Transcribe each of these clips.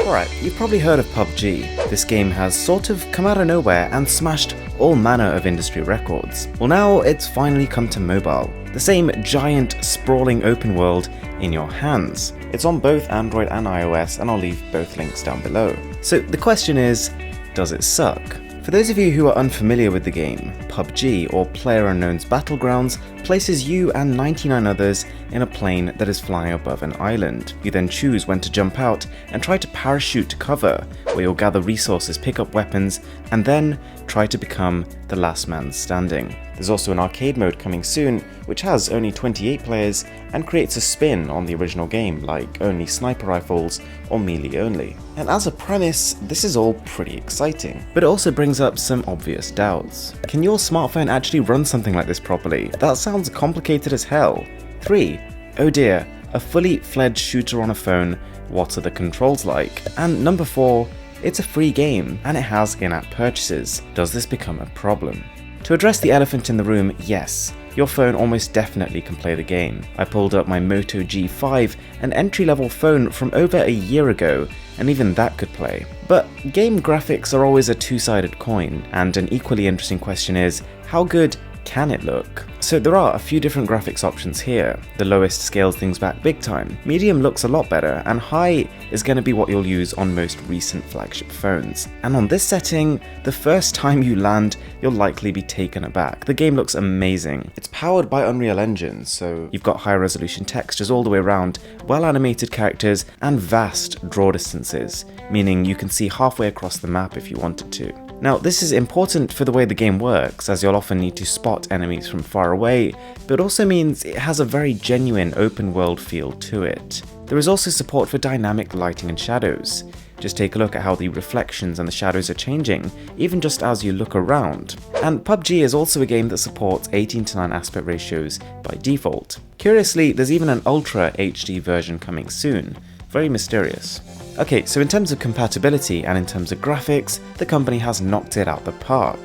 Alright, you've probably heard of PUBG. This game has sort of come out of nowhere and smashed all manner of industry records. Well, now it's finally come to mobile. The same giant, sprawling open world in your hands. It's on both Android and iOS, and I'll leave both links down below. So the question is, does it suck? For those of you who are unfamiliar with the game, PUBG, or PlayerUnknown's Battlegrounds, places you and 99 others in a plane that is flying above an island. You then choose when to jump out and try to parachute to cover, where you'll gather resources, pick up weapons, and then try to become the last man standing. There's also an arcade mode coming soon, which has only 28 players and creates a spin on the original game, like only sniper rifles or melee only. And as a premise, this is all pretty exciting. But it also brings up some obvious doubts. Can your smartphone actually run something like this properly? That sounds complicated as hell. 3. Oh dear, a fully fledged shooter on a phone, what are the controls like? And number 4, it's a free game and it has in-app purchases. Does this become a problem? To address the elephant in the room, yes, your phone almost definitely can play the game. I pulled up my Moto G5, an entry-level phone from over a year ago, and even that could play. But game graphics are always a two-sided coin, and an equally interesting question is, how good can it look? So there are a few different graphics options here. The lowest scales things back big time, medium looks a lot better, and high is going to be what you'll use on most recent flagship phones. And on this setting, the first time you land, you'll likely be taken aback. The game looks amazing. It's powered by Unreal Engine, so you've got high resolution textures all the way around, well animated characters, and vast draw distances, meaning you can see halfway across the map if you wanted to. Now, this is important for the way the game works, as you'll often need to spot enemies from far away, but it also means it has a very genuine open world feel to it. There is also support for dynamic lighting and shadows. Just take a look at how the reflections and the shadows are changing, even just as you look around. And PUBG is also a game that supports 18:9 aspect ratios by default. Curiously, there's even an Ultra HD version coming soon. Very mysterious. Okay, so in terms of compatibility and in terms of graphics, the company has knocked it out the park.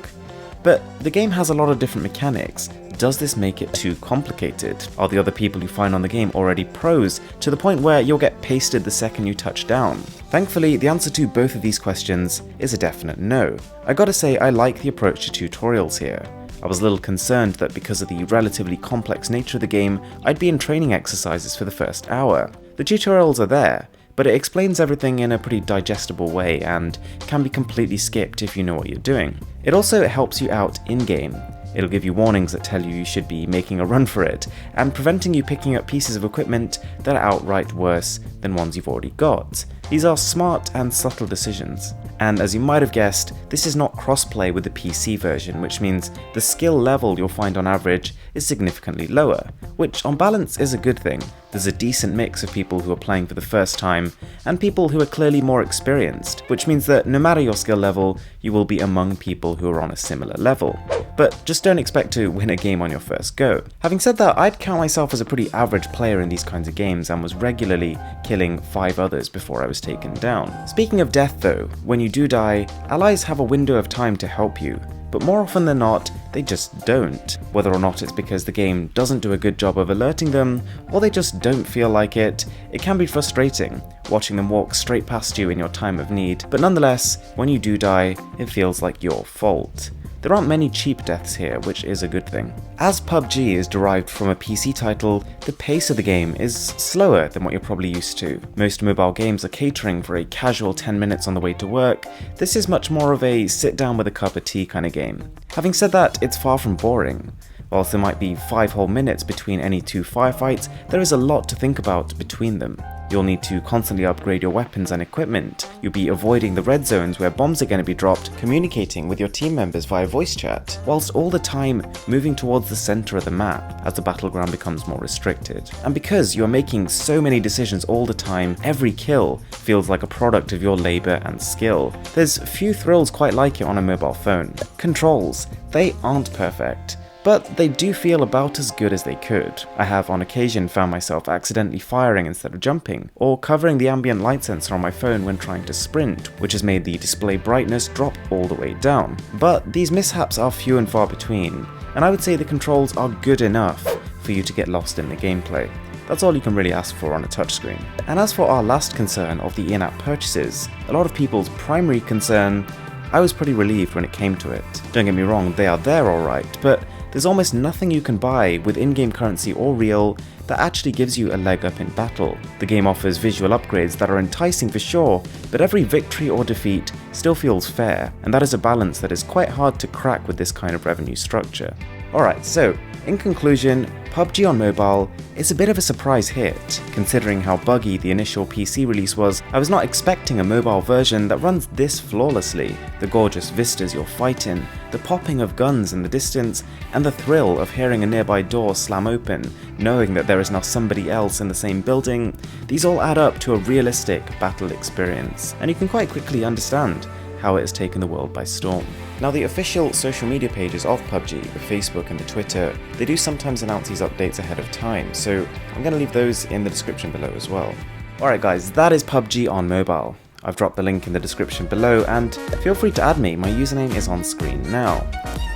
But the game has a lot of different mechanics. Does this make it too complicated? Are the other people you find on the game already pros, to the point where you'll get pasted the second you touch down? Thankfully, the answer to both of these questions is a definite no. I gotta say, I like the approach to tutorials here. I was a little concerned that because of the relatively complex nature of the game, I'd be in training exercises for the first hour. The tutorials are there, but it explains everything in a pretty digestible way and can be completely skipped if you know what you're doing. It also helps you out in-game. It'll give you warnings that tell you should be making a run for it, and preventing you picking up pieces of equipment that are outright worse than ones you've already got. These are smart and subtle decisions. And as you might have guessed, this is not cross-play with the PC version, which means the skill level you'll find on average is significantly lower, which on balance is a good thing. There's a decent mix of people who are playing for the first time and people who are clearly more experienced, which means that no matter your skill level, you will be among people who are on a similar level. But just don't expect to win a game on your first go. Having said that, I'd count myself as a pretty average player in these kinds of games and was regularly killing 5 others before I was taken down. Speaking of death though, when you do die, allies have a window of time to help you, but more often than not, they just don't. Whether or not it's because the game doesn't do a good job of alerting them, or they just don't feel like it, it can be frustrating, watching them walk straight past you in your time of need, but nonetheless, when you do die, it feels like your fault. There aren't many cheap deaths here, which is a good thing. As PUBG is derived from a PC title, the pace of the game is slower than what you're probably used to. Most mobile games are catering for a casual 10 minutes on the way to work. This is much more of a sit down with a cup of tea kind of game. Having said that, it's far from boring. Whilst there might be 5 whole minutes between any 2 firefights, there is a lot to think about between them. You'll need to constantly upgrade your weapons and equipment. You'll be avoiding the red zones where bombs are going to be dropped, communicating with your team members via voice chat, whilst all the time moving towards the center of the map as the battleground becomes more restricted. And because you are making so many decisions all the time, every kill feels like a product of your labor and skill. There's few thrills quite like it on a mobile phone. Controls, they aren't perfect, but they do feel about as good as they could. I have on occasion found myself accidentally firing instead of jumping, or covering the ambient light sensor on my phone when trying to sprint, which has made the display brightness drop all the way down. But these mishaps are few and far between, and I would say the controls are good enough for you to get lost in the gameplay. That's all you can really ask for on a touchscreen. And as for our last concern of the in-app purchases, a lot of people's primary concern, I was pretty relieved when it came to it. Don't get me wrong, they are there alright, but there's almost nothing you can buy with in-game currency or real that actually gives you a leg up in battle. The game offers visual upgrades that are enticing for sure, but every victory or defeat still feels fair, and that is a balance that is quite hard to crack with this kind of revenue structure. Alright, so in conclusion, PUBG on mobile is a bit of a surprise hit. Considering how buggy the initial PC release was, I was not expecting a mobile version that runs this flawlessly. The gorgeous vistas you're fighting, the popping of guns in the distance, and the thrill of hearing a nearby door slam open, knowing that there is now somebody else in the same building, these all add up to a realistic battle experience, and you can quite quickly understand how it has taken the world by storm. Now, the official social media pages of PUBG, the Facebook and the Twitter, they do sometimes announce these updates ahead of time, so I'm going to leave those in the description below as well. Alright guys, that is PUBG on mobile. I've dropped the link in the description below, and feel free to add me, my username is on screen now.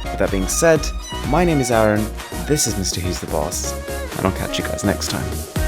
With that being said, my name is Aaron, this is Mr. Who's the Boss, and I'll catch you guys next time.